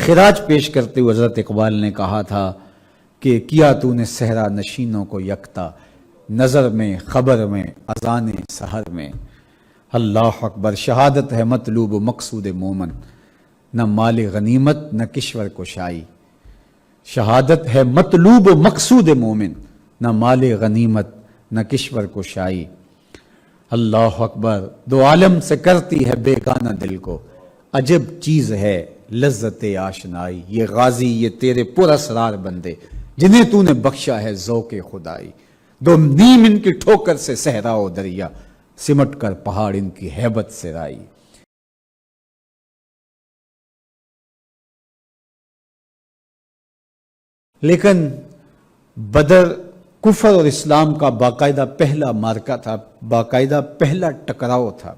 خراج پیش کرتے ہوئے حضرت اقبال نے کہا تھا کہ کیا تو نے صحرا نشینوں کو یکتا، نظر میں خبر میں اذان سحر میں۔ اللہ اکبر، شہادت ہے مطلوب و مقصود مومن، نہ مال غنیمت نہ کشور کشائی۔ شہادت ہے مطلوب و مقصود مومن، نہ مال غنیمت نہ کشور کشائی۔ اللہ اکبر، دو عالم سے کرتی ہے بیگانہ دل کو، عجب چیز ہے لذت آشنائی۔ یہ غازی یہ تیرے پر اسرار بندے، جنہیں تو نے بخشا ہے ذوق خدائی۔ دو نیم ان کی ٹھوکر سے صحرا و دریا، سمٹ کر پہاڑ ان کی ہیبت سے رائی۔ لیکن بدر کفر اور اسلام کا باقاعدہ پہلا مارکہ تھا، باقاعدہ پہلا ٹکراؤ تھا۔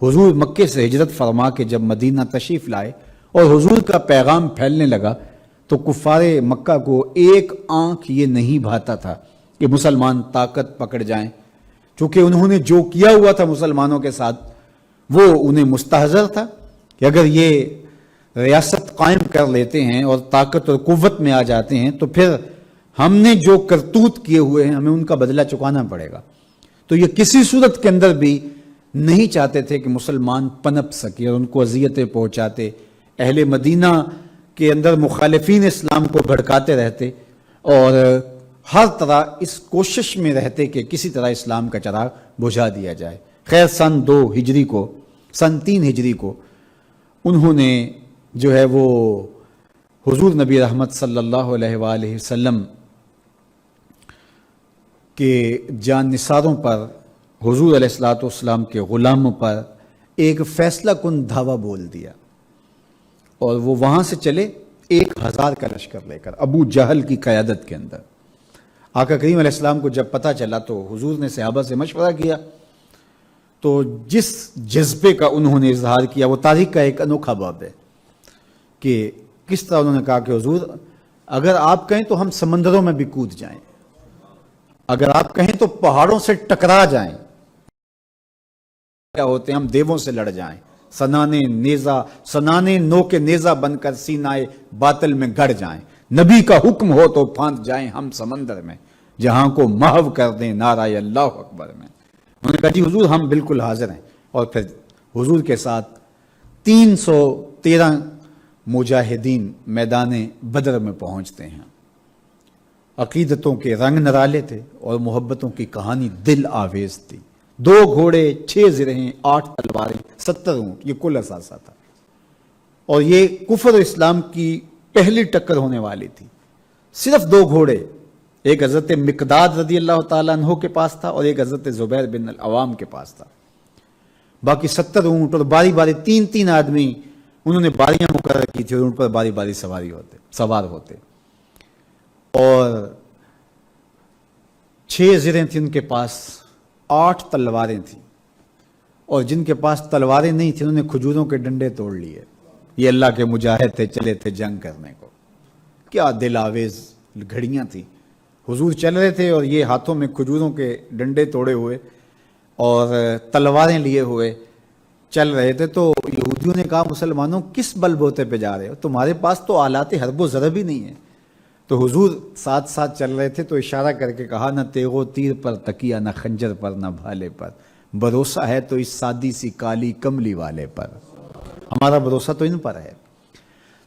حضور مکے سے ہجرت فرما کے جب مدینہ تشریف لائے اور حضور کا پیغام پھیلنے لگا تو کفار مکہ کو ایک آنکھ یہ نہیں بھاتا تھا کہ مسلمان طاقت پکڑ جائیں، چونکہ انہوں نے جو کیا ہوا تھا مسلمانوں کے ساتھ وہ انہیں مستحضر تھا کہ اگر یہ ریاست قائم کر لیتے ہیں اور طاقت اور قوت میں آ جاتے ہیں تو پھر ہم نے جو کرتوت کیے ہوئے ہیں ہمیں ان کا بدلہ چکانا پڑے گا۔ تو یہ کسی صورت کے اندر بھی نہیں چاہتے تھے کہ مسلمان پنپ سکے اور ان کو اذیتیں پہنچاتے۔ اہل مدینہ کے اندر مخالفین اسلام کو بھڑکاتے رہتے اور ہر طرح اس کوشش میں رہتے کہ کسی طرح اسلام کا چراغ بجھا دیا جائے۔ خیر سن 3 ہجری کو انہوں نے جو ہے وہ حضور نبی رحمت صلی اللہ علیہ وآلہ وسلم کے جان نثاروں پر، حضور علیہ السلام کے غلاموں پر ایک فیصلہ کن دھاوا بول دیا اور وہ وہاں سے چلے 1000 کا لشکر لے کر ابو جہل کی قیادت کے اندر۔ آقا کریم علیہ السلام کو جب پتہ چلا تو حضور نے صحابہ سے مشورہ کیا، تو جس جذبے کا انہوں نے اظہار کیا وہ تاریخ کا ایک انوکھا باب ہے کہ کس طرح انہوں نے کہا کہ حضور اگر آپ کہیں تو ہم سمندروں میں بھی کود جائیں، اگر آپ کہیں تو پہاڑوں سے ٹکرا جائیں، کیا ہوتے ہیں ہم دیووں سے لڑ جائیں، سنانے نو کے نیزہ بن کر سینائے باطل میں گڑ جائیں، نبی کا حکم ہو تو پھانس جائیں ہم سمندر میں، جہاں کو محو کر دیں نعرہ اللہ اکبر میں۔ انہوں نے کہا جی حضور ہم بالکل حاضر ہیں، اور پھر حضور کے ساتھ 313 مجاہدین میدان بدر میں پہنچتے ہیں۔ عقیدتوں کے رنگ نرالے تھے اور محبتوں کی کہانی دل آویز تھی۔ 2 گھوڑے 6 زرہیں 8 تلواریں 70 اونٹ، یہ کل اثاثہ تھا، اور یہ کفر و اسلام کی پہلی ٹکر ہونے والی تھی۔ صرف 2 گھوڑے، ایک حضرت مقداد رضی اللہ تعالیٰ عنہ کے پاس تھا اور ایک حضرت زبیر بن العوام کے پاس تھا، باقی 70 اونٹ، اور باری باری 3 آدمی انہوں نے باریاں مقرر کی تھی اور ان پر باری باری سوار ہوتے، اور 6 زرہیں تھیں ان کے پاس، 8 تلواریں تھیں، اور جن کے پاس تلواریں نہیں تھیں انہوں نے کھجوروں کے ڈنڈے توڑ لیے۔ یہ اللہ کے مجاہد تھے، چلے تھے جنگ کرنے کو۔ کیا دل آویز گھڑیاں تھیں، حضور چل رہے تھے اور یہ ہاتھوں میں کھجوروں کے ڈنڈے توڑے ہوئے اور تلواریں لیے ہوئے چل رہے تھے۔ تو یہودیوں نے کہا مسلمانوں کس بل بوتے پہ جا رہے ہو، تمہارے پاس تو آلات حرب و ضرب ہی نہیں ہے۔ تو حضور ساتھ ساتھ چل رہے تھے تو اشارہ کر کے کہا نہ تیغ و تیر پر تکیہ، نہ خنجر پر نہ بھالے پر، بھروسہ ہے تو اس سادی سی کالی کملی والے پر، ہمارا بھروسہ تو ان پر ہے۔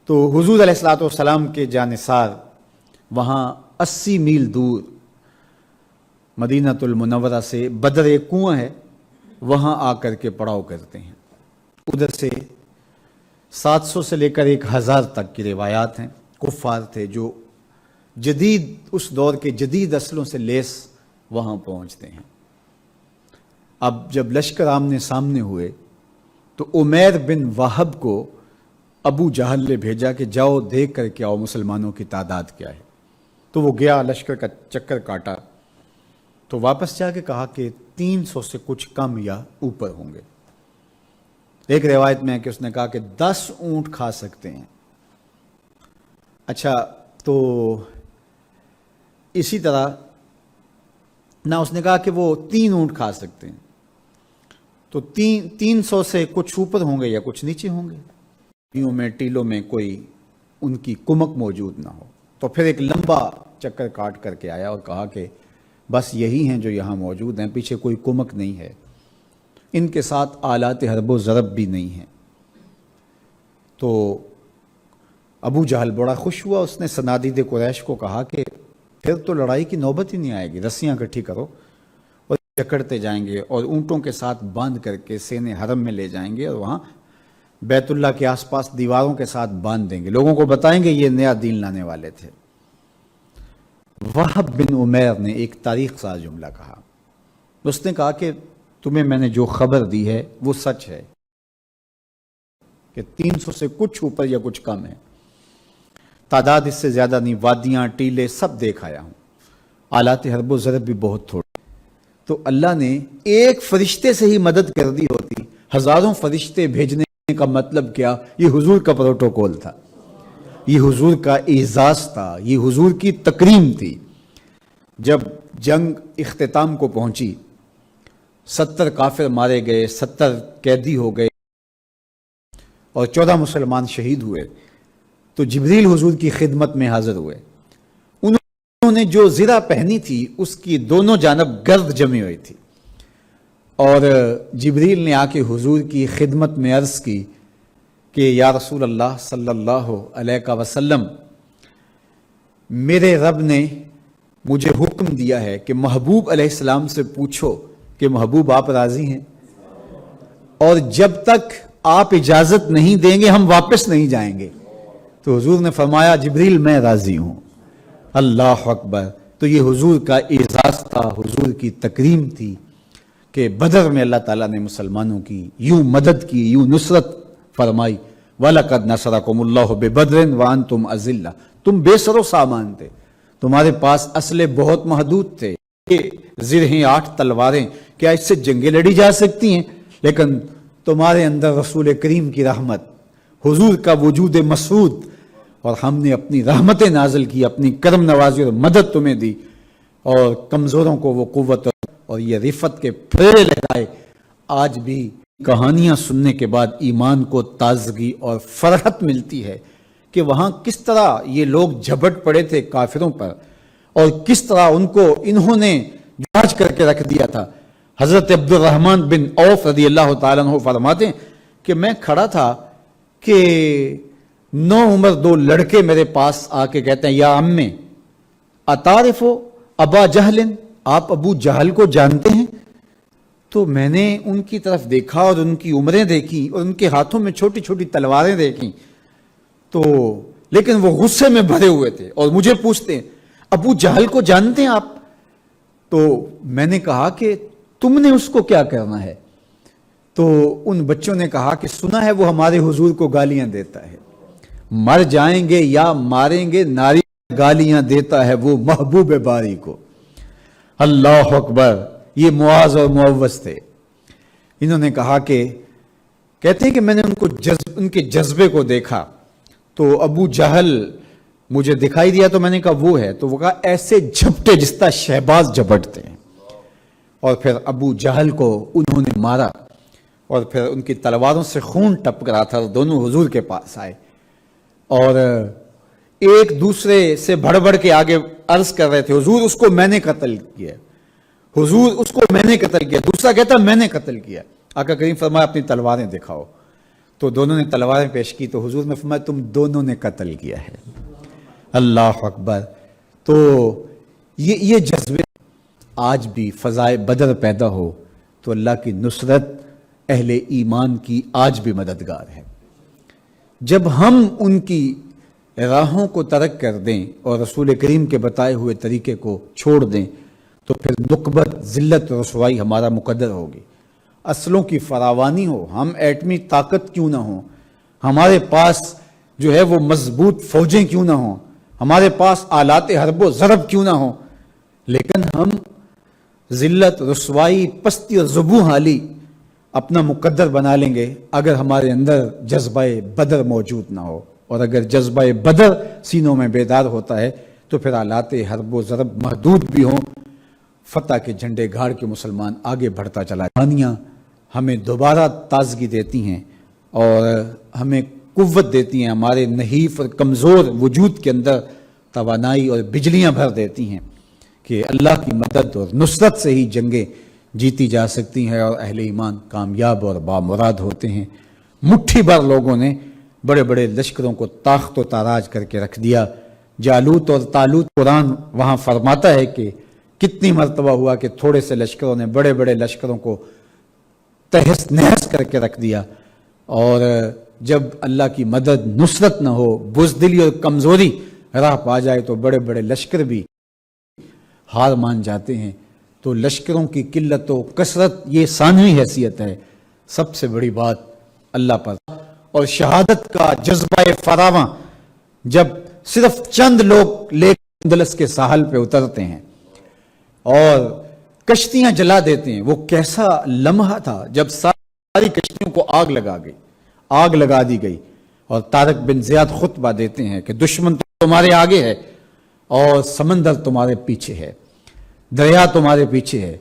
تو حضور علیہ السلام کے جانثار وہاں 80 میل دور مدینہ المنورہ سے بدر ایک کنواں ہے، وہاں آ کر کے پڑاؤ کرتے ہیں۔ ادھر سے 700 سے لے کر 1000 تک کی روایات ہیں۔ کفار تھے جو اس دور کے جدید اسلحوں سے لیس وہاں پہنچتے ہیں۔ اب جب لشکر آمنے سامنے ہوئے تو عمیر بن وہب کو ابو جہل نے بھیجا کہ جاؤ دیکھ کر کے آؤ مسلمانوں کی تعداد کیا ہے۔ تو وہ گیا، لشکر کا چکر کاٹا، تو واپس جا کے کہا کہ 300 سے کچھ کم یا اوپر ہوں گے۔ ایک روایت میں ہے کہ اس نے کہا کہ 10 اونٹ کھا سکتے ہیں۔ اچھا، تو اسی طرح نہ اس نے کہا کہ وہ 3 اونٹ کھا سکتے ہیں، تو 300 سے کچھ اوپر ہوں گے یا کچھ نیچے ہوں گے۔ ٹیلوں میں کوئی ان کی کمک موجود نہ ہو۔ تو پھر ایک لمبا چکر کاٹ کر کے آیا اور کہا کہ بس یہی ہیں جو یہاں موجود ہیں، پیچھے کوئی کمک نہیں ہے، ان کے ساتھ آلات حرب و ضرب بھی نہیں ہیں۔ تو ابو جہل بڑا خوش ہوا، اس نے صنادید قریش کو کہا کہ پھر تو لڑائی کی نوبت ہی نہیں آئے گی، رسیاں اکٹھی کرو اور جکڑتے جائیں گے اور اونٹوں کے ساتھ باندھ کر کے سینے حرم میں لے جائیں گے اور وہاں بیت اللہ کے آس پاس دیواروں کے ساتھ باندھ دیں گے، لوگوں کو بتائیں گے یہ نیا دین لانے والے تھے۔ وہب بن عمیر نے ایک تاریخ ساز جملہ کہا، اس نے کہا کہ تمہیں میں نے جو خبر دی ہے وہ سچ ہے کہ 300 سے کچھ اوپر یا کچھ کم ہے، تعداد اس سے زیادہ نہیں، وادیاں ٹیلے سب دیکھ آیا ہوں، آلات حرب و ضرب بھی بہت تھوڑے۔ تو اللہ نے ایک فرشتے سے ہی مدد کر دی ہوتی، ہزاروں فرشتے بھیجنے کا مطلب کیا؟ یہ حضور کا پروٹوکول تھا، یہ حضور کا اعزاز تھا، یہ حضور کی تکریم تھی۔ جب جنگ اختتام کو پہنچی، 70 کافر مارے گئے، 70 قیدی ہو گئے اور 14 مسلمان شہید ہوئے، تو جبریل حضور کی خدمت میں حاضر ہوئے۔ انہوں نے جو زرہ پہنی تھی اس کی دونوں جانب گرد جمی ہوئی تھی، اور جبریل نے آ کے حضور کی خدمت میں عرض کی کہ یا رسول اللہ صلی اللہ علیہ وسلم، میرے رب نے مجھے حکم دیا ہے کہ محبوب علیہ السلام سے پوچھو کہ محبوب آپ راضی ہیں، اور جب تک آپ اجازت نہیں دیں گے ہم واپس نہیں جائیں گے۔ تو حضور نے فرمایا جبریل میں راضی ہوں۔ اللہ اکبر! تو یہ حضور کا اعزاز تھا، حضور کی تکریم تھی کہ بدر میں اللہ تعالیٰ نے مسلمانوں کی یوں مدد کی، یوں نصرت فرمائی۔ وَلَقَدْ نَصَرَكُمُ اللَّهُ بِبَدْرٍ وَأَنْتُمْ أَذِلَّةٌ، تم بے سر و سامان تھے، تمہارے پاس اسلحے بہت محدود تھے، زرہیں 8 تلواریں، کیا اس سے جنگیں لڑی جا سکتی ہیں؟ لیکن تمہارے اندر رسول کریم کی رحمت، حضور کا وجود مسعود، اور ہم نے اپنی رحمتیں نازل کی، اپنی کرم نوازی اور مدد تمہیں دی، اور کمزوروں کو وہ قوت اور یہ رفت کے پھیرے لگائے۔ آج بھی کہانیاں سننے کے بعد ایمان کو تازگی اور فرحت ملتی ہے کہ وہاں کس طرح یہ لوگ جھپٹ پڑے تھے کافروں پر، اور کس طرح ان کو انہوں نے جانچ کر کے رکھ دیا تھا۔ حضرت عبد الرحمن بن عوف رضی اللہ تعالیٰ عنہ فرماتے ہیں کہ میں کھڑا تھا کہ 9 عمر 2 لڑکے میرے پاس آ کے کہتے ہیں یا امّے اتعرف ابا جہل، آپ ابو جہل کو جانتے ہیں؟ تو میں نے ان کی طرف دیکھا اور ان کی عمریں دیکھی اور ان کے ہاتھوں میں چھوٹی چھوٹی تلواریں دیکھیں، تو لیکن وہ غصے میں بھرے ہوئے تھے اور مجھے پوچھتے ہیں ابو جہل کو جانتے ہیں آپ؟ تو میں نے کہا کہ تم نے اس کو کیا کرنا ہے؟ تو ان بچوں نے کہا کہ سنا ہے وہ ہمارے حضور کو گالیاں دیتا ہے، مر جائیں گے یا ماریں گے ناری گالیاں دیتا ہے وہ محبوب باری کو۔ اللہ اکبر! یہ معاذ اور معوذ تھے۔ انہوں نے کہا کہ کہتے ہیں کہ میں نے ان کے جذبے کو دیکھا، تو ابو جہل مجھے دکھائی دیا تو میں نے کہا وہ ہے، تو وہ کہا ایسے جھپٹے جس طرح شہباز جھپٹتے ہیں، اور پھر ابو جہل کو انہوں نے مارا، اور پھر ان کی تلواروں سے خون ٹپک رہا تھا، دونوں حضور کے پاس آئے اور ایک دوسرے سے بڑھ بڑھ کے آگے عرض کر رہے تھے حضور اس کو میں نے قتل کیا، حضور اس کو میں نے قتل کیا، دوسرا کہتا میں نے قتل کیا۔ آقا کریم فرمایا اپنی تلواریں دکھاؤ، تو دونوں نے تلواریں پیش کی، تو حضور نے فرمایا تم دونوں نے قتل کیا ہے۔ اللہ اکبر! تو یہ جذبے آج بھی فضائے بدر پیدا ہو تو اللہ کی نصرت اہل ایمان کی آج بھی مددگار ہے۔ جب ہم ان کی راہوں کو ترک کر دیں اور رسول کریم کے بتائے ہوئے طریقے کو چھوڑ دیں تو پھر نقبت، ذلت، رسوائی ہمارا مقدر ہوگی۔ اصلوں کی فراوانی ہو، ہم ایٹمی طاقت کیوں نہ ہوں، ہمارے پاس جو ہے وہ مضبوط فوجیں کیوں نہ ہوں، ہمارے پاس آلات حرب و ضرب کیوں نہ ہوں، لیکن ہم ذلت، رسوائی، پستی اور ذبح حالی اپنا مقدر بنا لیں گے اگر ہمارے اندر جذبہ بدر موجود نہ ہو، اور اگر جذبہ بدر سینوں میں بیدار ہوتا ہے تو پھر آلات حرب و ضرب محدود بھی ہوں، فتح کے جھنڈے گاڑ کے مسلمان آگے بڑھتا چلا۔ کہانیاں ہمیں دوبارہ تازگی دیتی ہیں اور ہمیں قوت دیتی ہیں، ہمارے نحیف اور کمزور وجود کے اندر توانائی اور بجلیاں بھر دیتی ہیں کہ اللہ کی مدد اور نصرت سے ہی جنگیں جیتی جا سکتی ہیں اور اہل ایمان کامیاب اور بامراد ہوتے ہیں۔ مٹھی بھر لوگوں نے بڑے بڑے لشکروں کو طاقت و تاراج کر کے رکھ دیا۔ جالوت اور طالوت، قرآن وہاں فرماتا ہے کہ کتنی مرتبہ ہوا کہ تھوڑے سے لشکروں نے بڑے بڑے لشکروں کو تہس نہس کر کے رکھ دیا، اور جب اللہ کی مدد نصرت نہ ہو، بزدلی اور کمزوری راہ پا جائے تو بڑے بڑے لشکر بھی ہار مان جاتے ہیں۔ تو لشکروں کی قلت و کثرت یہ ثانوی حیثیت ہے، سب سے بڑی بات اللہ پر اور شہادت کا جذبہ فراواں جب صرف چند لوگ لے اندلس کے ساحل پہ اترتے ہیں اور کشتیاں جلا دیتے ہیں۔ وہ کیسا لمحہ تھا جب ساری کشتیوں کو آگ لگا دی گئی، اور طارق بن زیاد خطبہ دیتے ہیں کہ دشمن تمہارے آگے ہے اور سمندر تمہارے پیچھے ہے، دریا تمہارے پیچھے ہے،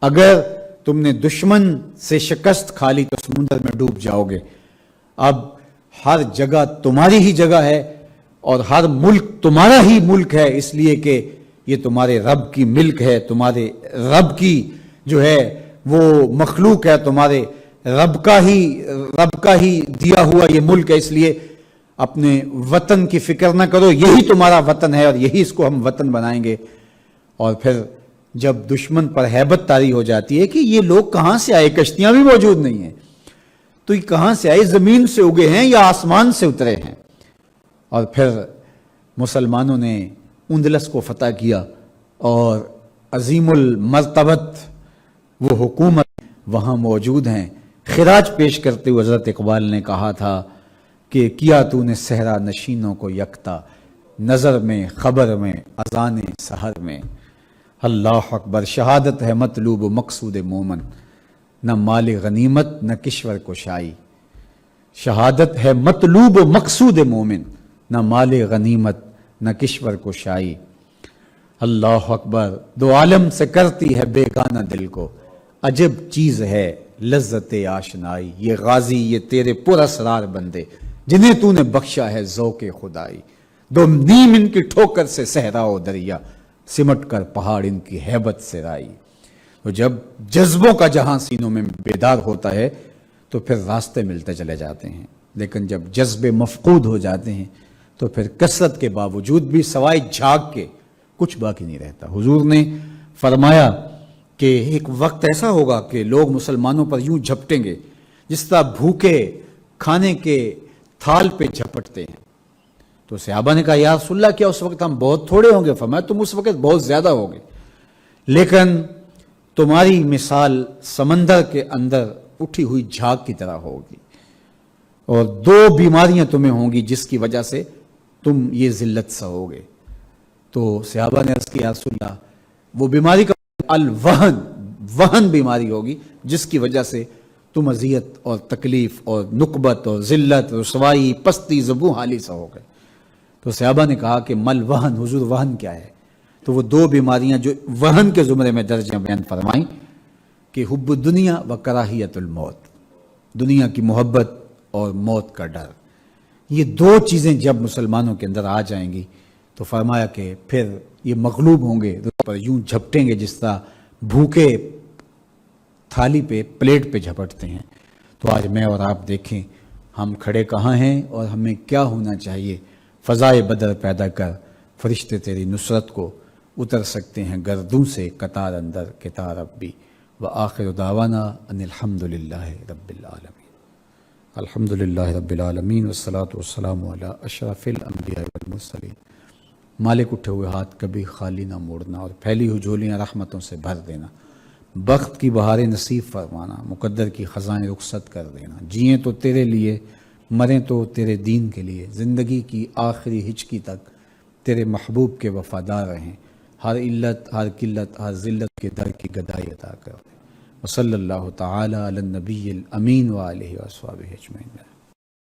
اگر تم نے دشمن سے شکست کھا لی تو سمندر میں ڈوب جاؤ گے۔ اب ہر جگہ تمہاری ہی جگہ ہے اور ہر ملک تمہارا ہی ملک ہے، اس لیے کہ یہ تمہارے رب کی ملک ہے، تمہارے رب کی جو ہے وہ مخلوق ہے، تمہارے رب کا ہی دیا ہوا یہ ملک ہے، اس لیے اپنے وطن کی فکر نہ کرو، یہی تمہارا وطن ہے اور یہی اس کو ہم وطن بنائیں گے۔ اور پھر جب دشمن پر ہیبت طاری ہو جاتی ہے کہ یہ لوگ کہاں سے آئے، کشتیاں بھی موجود نہیں ہیں، تو یہ کہاں سے آئے، زمین سے اگے ہیں یا آسمان سے اترے ہیں؟ اور پھر مسلمانوں نے اندلس کو فتح کیا اور عظیم المرتبت وہ حکومت وہاں موجود ہیں۔ خراج پیش کرتے ہوئے حضرت اقبال نے کہا تھا کہ کیا تو نے صحرا نشینوں کو یکتا، نظر میں خبر میں اذان سحر میں۔ اللہ اکبر، شہادت ہے مطلوب و مقصود مومن، نہ مال غنیمت نہ کشور کشائی۔ شہادت ہے مطلوب و مقصود مومن، نہ مال غنیمت نہ کشور کشائی۔ اللہ اکبر، دو عالم سے کرتی ہے بیگانہ دل کو، عجب چیز ہے لذت آشنائی۔ یہ غازی یہ تیرے پر اسرار بندے، جنہیں تو نے بخشا ہے ذوق خدائی۔ دو نیم ان کی ٹھوکر سے صحرا و دریا، سمٹ کر پہاڑ ان کی ہیبت سے رائی۔ تو جب جذبوں کا جہاں سینوں میں بیدار ہوتا ہے تو پھر راستے ملتے چلے جاتے ہیں، لیکن جب جذبے مفقود ہو جاتے ہیں تو پھر کثرت کے باوجود بھی سوائے جھاگ کے کچھ باقی نہیں رہتا۔ حضور نے فرمایا کہ ایک وقت ایسا ہوگا کہ لوگ مسلمانوں پر یوں جھپٹیں گے جس طرح بھوکے کھانے کے تھال پہ جھپٹتے ہیں۔ تو صحابہ نے کہا یا رسول اللہ کیا اس وقت ہم بہت تھوڑے ہوں گے؟ فرمایا تم اس وقت بہت زیادہ ہوگے، لیکن تمہاری مثال سمندر کے اندر اٹھی ہوئی جھاگ کی طرح ہوگی، اور دو بیماریاں تمہیں ہوں گی جس کی وجہ سے تم یہ ذلت سہو گے۔ تو صحابہ نے عرض کیا یا رسول اللہ وہ بیماری کا وہن بیماری ہوگی جس کی وجہ سے تم اذیت اور تکلیف اور نقبت اور ذلت رسوائی پستی زبوں حالی سہو گے۔ تو صحابہ نے کہا کہ مل وہن، حضور وہن کیا ہے؟ تو وہ دو بیماریاں جو وہن کے زمرے میں درج ہیں بیان فرمائیں کہ حب الدنیا و کراہیت الموت، دنیا کی محبت اور موت کا ڈر۔ یہ دو چیزیں جب مسلمانوں کے اندر آ جائیں گی تو فرمایا کہ پھر یہ مغلوب ہوں گے، پر یوں جھپٹیں گے جس طرح بھوکے تھالی پہ پلیٹ پہ جھپٹتے ہیں۔ تو آج میں اور آپ دیکھیں ہم کھڑے کہاں ہیں اور ہمیں کیا ہونا چاہیے۔ فضائے بدر پیدا کر، فرشتے تیری نصرت کو اتر سکتے ہیں گردوں سے قطار اندر کتار ربی۔ وآخر دعوانا ان الحمدللہ رب العالمین۔ الحمدللہ رب العالمین والصلاة والسلام علی اشرف الانبیاء والمرسلین۔ مالک اٹھے ہوئے ہاتھ کبھی خالی نہ موڑنا اور پھیلی ہوئی جھولیاں رحمتوں سے بھر دینا، بخت کی بہاریں نصیب فرمانا، مقدر کی خزائیں رخصت کر دینا۔ جئیں تو تیرے لیے، مریں تو تیرے دین کے لیے، زندگی کی آخری ہچکی تک تیرے محبوب کے وفادار رہیں، ہر علت ہر قلت ہر ذلت کے در کی گدائی عطا کر دیں۔ وصلی اللہ تعالی علی النبی الامین وآلہ وصحبہ اجمعین۔